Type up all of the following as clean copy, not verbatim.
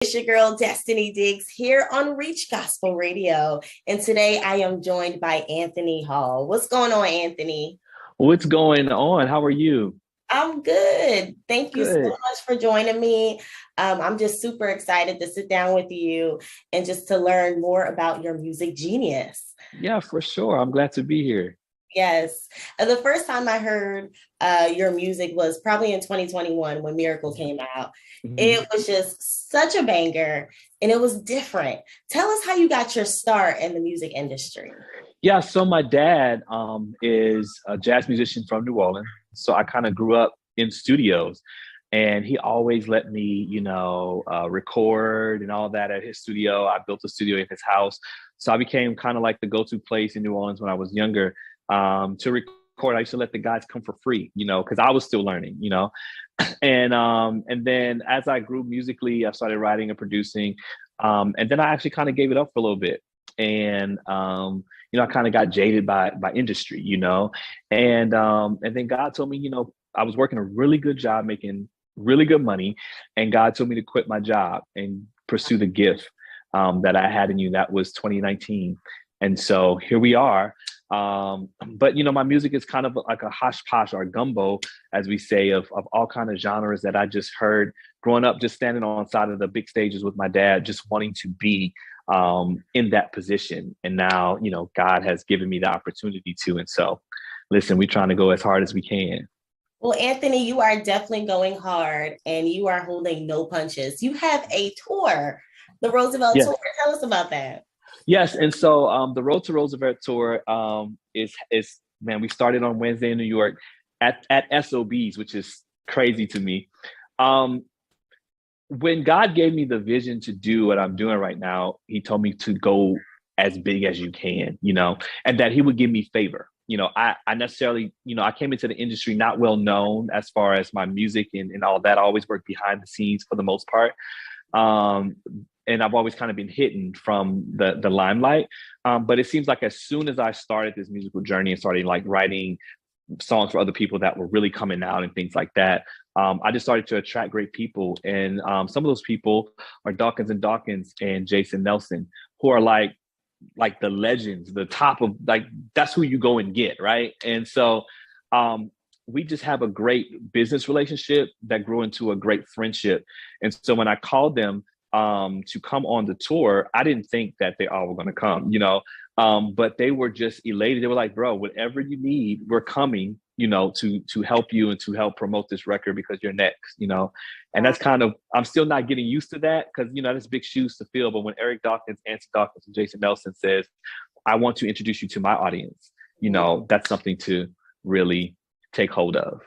It's your girl, Destiny Diggs, here on Reach Gospel Radio. And today I am joined by Anthony Hall. What's going on, Anthony? What's going on? How are you? I'm good. Thank you so Good. much for joining me. I'm just super excited to sit down with you and just to learn more about your music genius. Yeah, for sure. I'm glad to be here. Yes. The first time I heard your music was probably in 2021 when Miracle came out. Mhm. It was just such a banger and it was different. Tell us how you got your start in the music industry. Yeah, so my dad is a jazz musician from New Orleans. So I kind of grew up in studios and he always let me, record and all that at his studio. I built a studio in his house. So I became kind of like the go-to place in New Orleans when I was younger to record. I used to let the guys come for free, because I was still learning, and then as I grew musically, I started writing and producing, and then I actually kind of gave it up for a little bit, and I kind of got jaded by industry, and then God told me, I was working a really good job, making really good money, and God told me to quit my job and pursue the gift that I had in you. That was 2019, and so here we are. But my music is kind of like a hosh posh or gumbo, as we say, of all kind of genres that I just heard growing up, just standing on side of the big stages with my dad, just wanting to be in that position. And now, God has given me the opportunity to. And so, listen, we're trying to go as hard as we can. Well, Anthony, you are definitely going hard and you are holding no punches. You have a tour, the Roosevelt Yes. Tour. Tell us about that. Yes. And so the Road to Roosevelt tour is man, we started on Wednesday in New York at SOBs, which is crazy to me. Um, when God gave me the vision to do what I'm doing right now, he told me to go as big as you can, and that he would give me favor. I necessarily, I came into the industry not well known as far as my music and all that. I always worked behind the scenes for the most part. Um, and I've always kind of been hidden from the limelight. But it seems like as soon as I started this musical journey and started like writing songs for other people that were really coming out and things like that, I just started to attract great people. And some of those people are Dawkins and Dawkins and Jason Nelson, who are like the legends, the top of like, that's who you go and get, right? And so um, we just have a great business relationship that grew into a great friendship. And so when I called them to come on the tour, I didn't think that they all were going to come, but they were just elated. They were like, bro, whatever you need, we're coming, to help you and to help promote this record because you're next, and Wow. that's kind of, I'm still not getting used to that because, that's big shoes to fill. But when Eric Dawkins, Anthony Dawkins, and Jason Nelson says, I want to introduce you to my audience, that's something to really take hold of.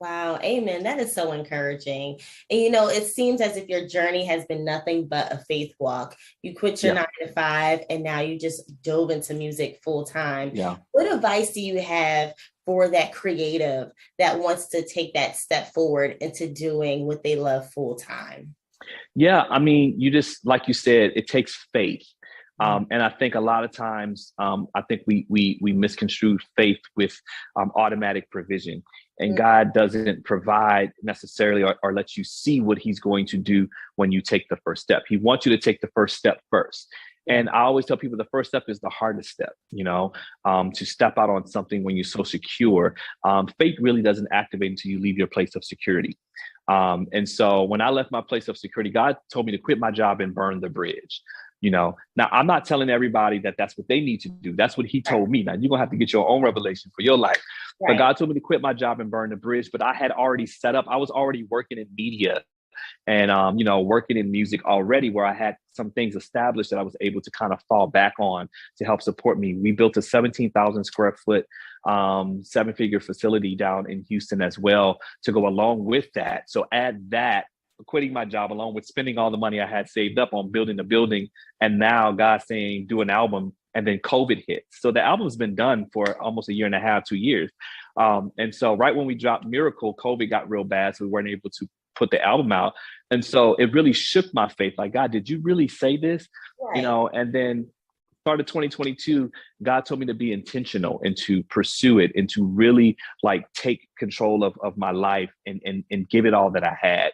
Wow, amen. That is so encouraging. And it seems as if your journey has been nothing but a faith walk. You quit your Yeah. 9 to 5 and now you just dove into music full time. Yeah. What advice do you have for that creative that wants to take that step forward into doing what they love full time? Yeah, I mean, you just like you said, it takes faith, Mhm. and I think a lot of times, I think we misconstrue faith with automatic provision, and God doesn't provide necessarily or let you see what He's going to do when you take the first step. He wants you to take the first step first. Yeah. And I always tell people the first step is the hardest step, to step out on something when you're so secure. Faith really doesn't activate until you leave your place of security. And so when I left my place of security, God told me to quit my job and burn the bridge. Now I'm not telling everybody that that's what they need to do. That's what He told me. Now you're gonna have to get your own revelation for your life. But Right. God told me to quit my job and burn the bridge. But I had already set up. I was already working in media and working in music already, where I had some things established that I was able to kind of fall back on to help support me. We built a 17,000 square foot 7-figure facility down in Houston as well to go along with that. So add that, quitting my job along with spending all the money I had saved up on building the building, and now God saying do an album, and then COVID hits. So the album's been done for almost a year and a half, 2 years. And so right when we dropped Miracle, COVID got real bad, so we weren't able to put the album out. And so it really shook my faith. Like, God, did you really say this? Right. And then started 2022, God told me to be intentional and to pursue it and to really like take control of my life and give it all that I had.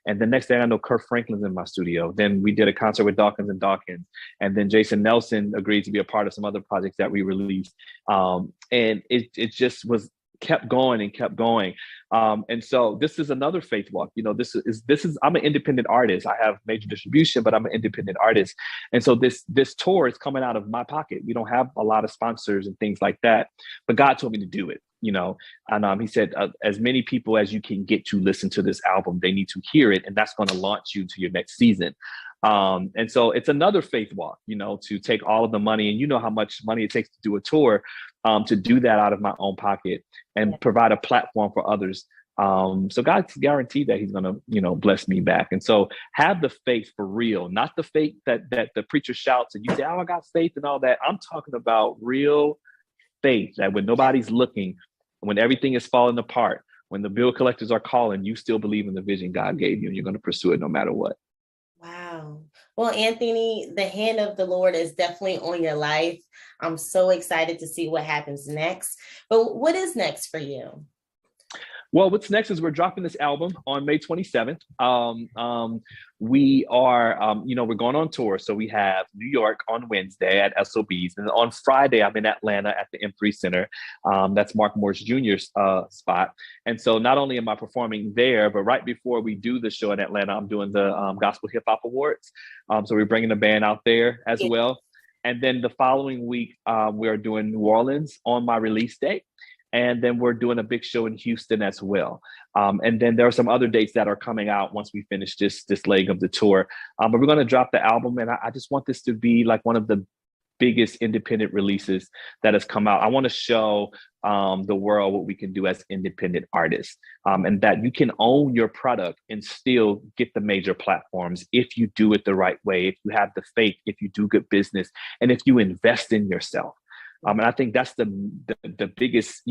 And the next day I know Kirk Franklin's in my studio. Then we did a concert with Dawkins and Dawkins. And then Jason Nelson agreed to be a part of some other projects that we released. And it just was kept going and kept going. And so this is another faith walk. This is I'm an independent artist. I have major distribution, but I'm an independent artist. And so this tour is coming out of my pocket. We don't have a lot of sponsors and things like that, but God told me to do it. And he said, as many people as you can get to listen to this album, they need to hear it. And that's going to launch you to your next season. And so it's another faith walk, to take all of the money, and you know how much money it takes to do a tour, to do that out of my own pocket and provide a platform for others. So God's guaranteed that he's going to, bless me back. And so have the faith for real, not the faith that the preacher shouts and you say, oh, I got faith and all that. I'm talking about real faith that when nobody's looking, when everything is falling apart, when the bill collectors are calling, you still believe in the vision God gave you and you're going to pursue it no matter what. Wow. Well, Anthony, the hand of the Lord is definitely on your life. I'm so excited to see what happens next. But what is next for you? Well, what's next is we're dropping this album on May 27th. We are, we're going on tour. So we have New York on Wednesday at SOBs. And on Friday, I'm in Atlanta at the M3 Center. That's Mark Morris Jr.'s spot. And so not only am I performing there, but right before we do the show in Atlanta, I'm doing the Gospel Hip Hop Awards. So we're bringing the band out there as well. And then the following week, we are doing New Orleans on my release date. And then we're doing a big show in Houston as well. And then there are some other dates that are coming out once we finish this leg of the tour. But we're going to drop the album. And I just want this to be like one of the biggest independent releases that has come out. I want to show the world what we can do as independent artists, and that you can own your product and still get the major platforms if you do it the right way, if you have the faith, if you do good business, and if you invest in yourself. And I think that's the biggest,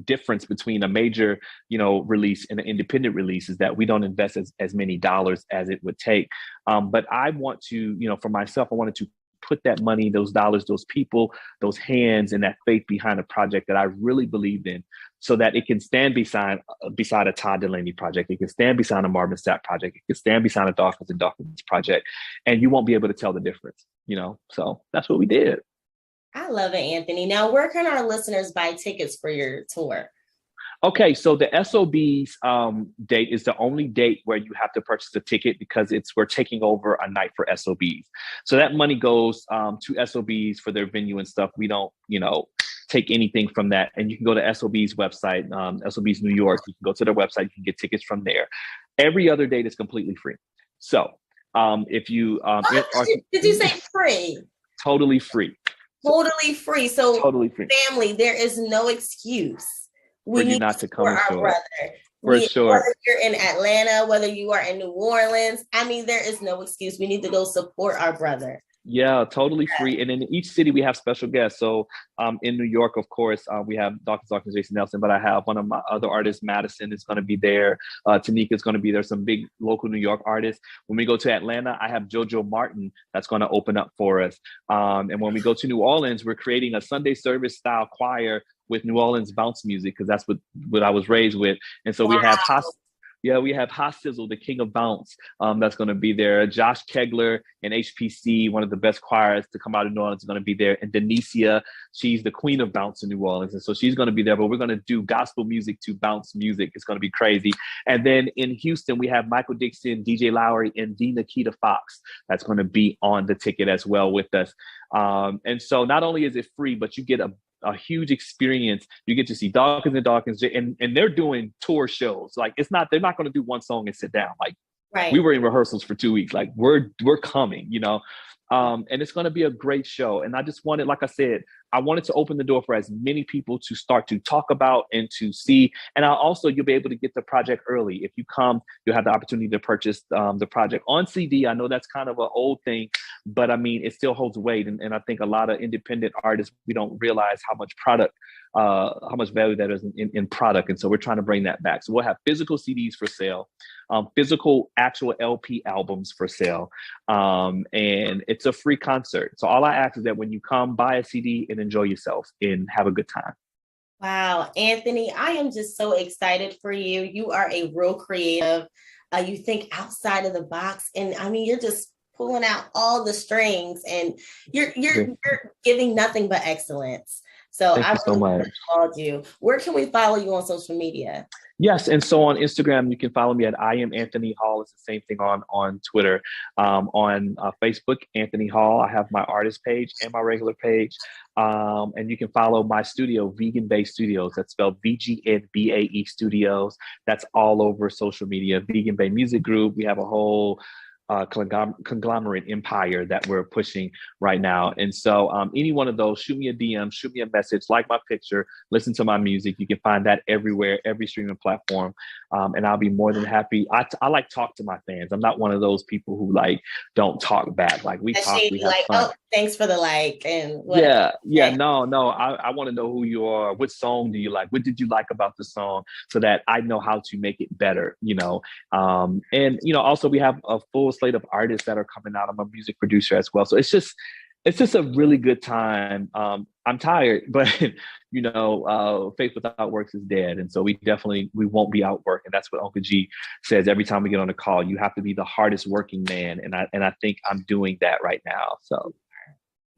difference between a major, release and an independent release is that we don't invest as many dollars as it would take. But I want to, for myself, I wanted to put that money, those dollars, those people, those hands, and that faith behind a project that I really believed in, so that it can stand beside a Todd Dulaney project. It can stand beside a Marvin Sapp project. It can stand beside a Dawkins and Dawkins project. And you won't be able to tell the difference, So that's what we did. I love it, Anthony. Now, where can our listeners buy tickets for your tour? Okay, so the SOB's date is the only date where you have to purchase a ticket because we're taking over a night for SOBs. So that money goes to SOBs for their venue and stuff. We don't, take anything from that. And you can go to SOB's website, SOB's New York. You can go to their website. You can get tickets from there. Every other date is completely free. So if you... did you say free? Totally free. Totally free. So totally free. Family, there is no excuse. We need not to come our brother. For sure. Whether you're in Atlanta, whether you are in New Orleans, there is no excuse. We need to go support our brother. Yeah, totally free. And in each city, we have special guests. So in New York, of course, we have Dr. Jason Nelson, but I have one of my other artists, Madison, is going to be there. Tanika is going to be there. Some big local New York artists. When we go to Atlanta, I have JoJo Martin that's going to open up for us. And when we go to New Orleans, we're creating a Sunday service style choir with New Orleans bounce music, because that's what I was raised with. And so we have Ha Sizzle, the king of bounce, that's going to be there. Josh Kegler and HPC, one of the best choirs to come out of New Orleans, is going to be there. And Denicia, she's the queen of bounce in New Orleans. And so she's going to be there, but we're going to do gospel music to bounce music. It's going to be crazy. And then in Houston, we have Michael Dixon, DJ Lowry, and D. Nikita Fox. That's going to be on the ticket as well with us. And so not only is it free, but you get a huge experience. You get to see Dawkins and Dawkins, and they're doing tour shows. Like they're not going to do one song and sit down. Like we were in rehearsals for 2 weeks. Like we're coming, and it's going to be a great show. And I just wanted, like I said, I wanted to open the door for as many people to start to talk about and to see. And you'll be able to get the project early. If you come, you'll have the opportunity to purchase the project on CD. I know that's kind of an old thing, but it still holds weight. And I think a lot of independent artists, we don't realize how much value that is in product. And so we're trying to bring that back. So we'll have physical CDs for sale, physical actual LP albums for sale. And it's a free concert. So all I ask is that when you come, buy a CD and enjoy yourself and have a good time. Wow, Anthony, I am just so excited for you. You are a real creative. You think outside of the box, and I mean, you're just pulling out all the strings, and you're giving nothing but excellence. So Thank I you so really much. applaud you. Where can we follow you on social media? Yes, and so on Instagram, you can follow me at I am Anthony Hall. It's the same thing on Twitter. On Facebook, Anthony Hall. I have my artist page and my regular page. And you can follow my studio, Vegan Bay Studios. That's spelled VGNBAE Studios. That's all over social media. Vegan Bay Music Group. We have a whole conglomerate empire that we're pushing right now. And so any one of those, shoot me a DM, shoot me a message, like my picture, listen to my music. You can find that everywhere, every streaming platform. And I'll be more than happy. I like talk to my fans. I'm not one of those people who like don't talk back. Like we talk, we have like, fun. oh, thanks for the like and whatever. Yeah. No. I want to know who you are. What song do you like? What did you like about the song, so that I know how to make it better, and also we have a full slate of artists that are coming out. I'm a music producer as well. So it's just a really good time. I'm tired, but faith without works is dead. And so we won't be out working. That's what Uncle G says every time we get on a call. You have to be the hardest working man. And I think I'm doing that right now. So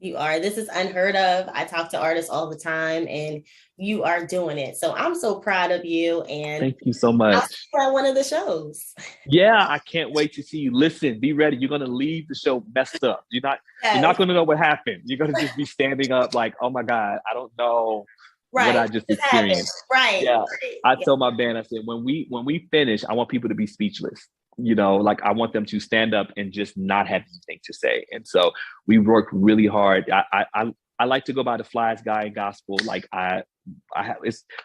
you are. This is unheard of. I talk to artists all the time, and you are doing it. So I'm so proud of you. And thank you so much. I'll see you at one of the shows. Yeah, I can't wait to see you. Listen, be ready. You're gonna leave the show messed up. You're not gonna know what happened. You're gonna just be standing up like, oh my God, I don't know what I just experienced. Right. Yeah. Right. I tell my band, I said, when we finish, I want people to be speechless. Like I want them to stand up and just not have anything to say. And so we work really hard. I like to go by the flyest guy in gospel. Like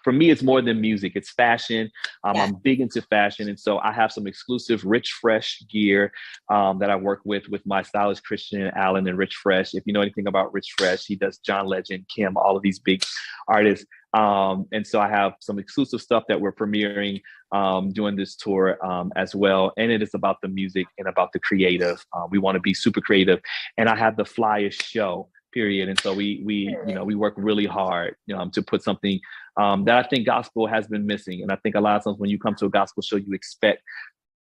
for me, it's more than music. It's fashion. I'm big into fashion. And so I have some exclusive Rich Fresh gear that I work with my stylist, Christian Allen and Rich Fresh. If you know anything about Rich Fresh, he does John Legend, Kim, all of these big artists. And so I have some exclusive stuff that we're premiering during this tour as well. And it is about the music and about the creative. We want to be super creative. And I have the flyest show, period. And so we work really hard to put something that I think gospel has been missing. And I think a lot of times when you come to a gospel show, you expect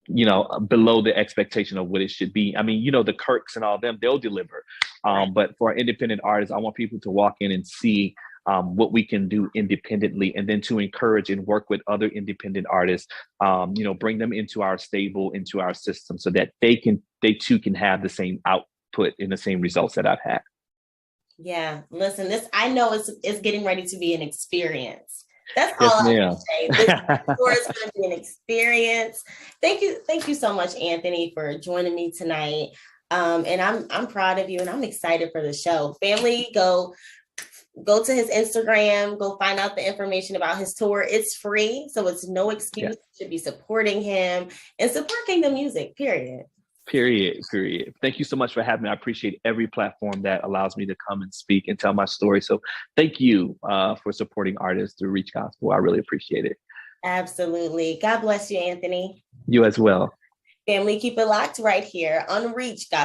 below the expectation of what it should be. I mean, the Kirks and all them, they'll deliver. But for independent artists, I want people to walk in and see what we can do independently, and then to encourage and work with other independent artists, bring them into our stable, into our system, so that they too can have the same output and the same results that I've had. Yeah, listen, I know it's getting ready to be an experience. That's yes, all I ma'am. can say. This tour is going to be an experience. Thank you so much, Anthony, for joining me tonight. And I'm proud of you, and I'm excited for the show. Family, go to his Instagram, go find out the information about his tour. It's free, so it's no excuse. You should be supporting him and supporting the music, period. Period. Thank you so much for having me. I appreciate every platform that allows me to come and speak and tell my story. So thank you for supporting artists through Reach Gospel. I really appreciate it. Absolutely. God bless you, Anthony. You as well. Family, keep it locked right here on Reach Gospel.